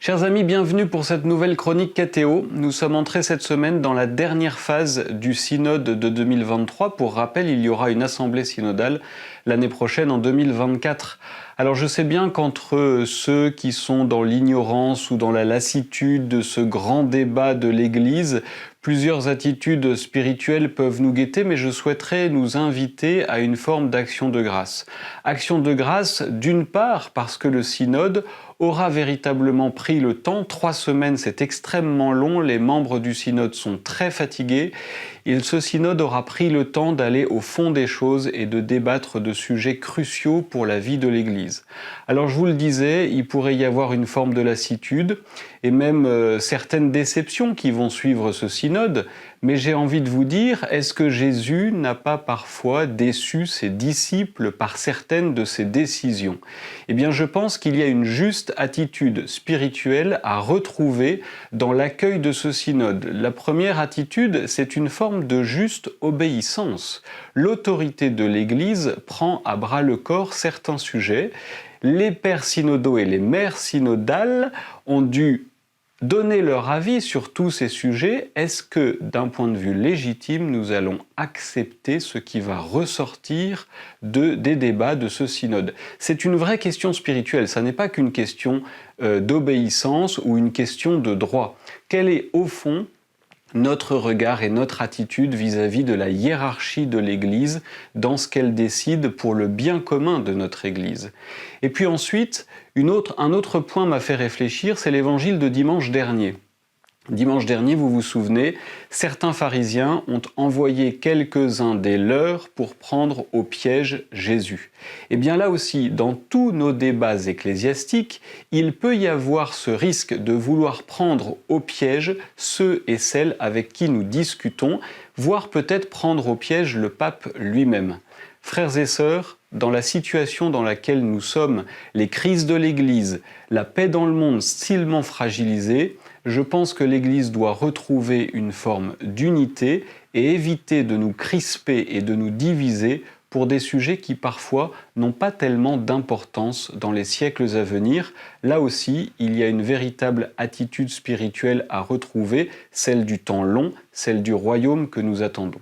Chers amis, bienvenue pour cette nouvelle chronique KTO. Nous sommes entrés cette semaine dans la dernière phase du synode de 2023. Pour rappel, il y aura une assemblée synodale l'année prochaine en 2024. Alors je sais bien qu'entre ceux qui sont dans l'ignorance ou dans la lassitude de ce grand débat de l'Église, plusieurs attitudes spirituelles peuvent nous guetter, mais je souhaiterais nous inviter à une forme d'action de grâce. Action de grâce, d'une part, parce que le synode aura véritablement pris le temps. 3 semaines, c'est extrêmement long. Les membres du synode sont très fatigués. Et ce synode aura pris le temps d'aller au fond des choses et de débattre de sujets cruciaux pour la vie de l'Église. Alors je vous le disais, il pourrait y avoir une forme de lassitude et même certaines déceptions qui vont suivre ce synode. Mais j'ai envie de vous dire, est-ce que Jésus n'a pas parfois déçu ses disciples par certaines de ses décisions? Eh bien, je pense qu'il y a une juste attitude spirituelle à retrouver dans l'accueil de ce synode. La première attitude, c'est une forme de juste obéissance. L'autorité de l'Église prend à bras-le-corps certains sujets. Les pères synodaux et les mères synodales ont dû donner leur avis sur tous ces sujets. Est-ce que, d'un point de vue légitime, nous allons accepter ce qui va ressortir des débats de ce synode? C'est une vraie question spirituelle, ça n'est pas qu'une question d'obéissance ou une question de droit. Quel est, au fond, notre regard et notre attitude vis-à-vis de la hiérarchie de l'Église dans ce qu'elle décide pour le bien commun de notre Église? Et puis ensuite, un autre point m'a fait réfléchir, c'est l'évangile de dimanche dernier. Dimanche dernier, vous vous souvenez, certains pharisiens ont envoyé quelques-uns des leurs pour prendre au piège Jésus. Et bien là aussi, dans tous nos débats ecclésiastiques, il peut y avoir ce risque de vouloir prendre au piège ceux et celles avec qui nous discutons, voire peut-être prendre au piège le pape lui-même. Frères et sœurs, dans la situation dans laquelle nous sommes, les crises de l'Église, la paix dans le monde stilement fragilisée, je pense que l'Église doit retrouver une forme d'unité et éviter de nous crisper et de nous diviser pour des sujets qui parfois n'ont pas tellement d'importance dans les siècles à venir. Là aussi, il y a une véritable attitude spirituelle à retrouver, celle du temps long, celle du royaume que nous attendons.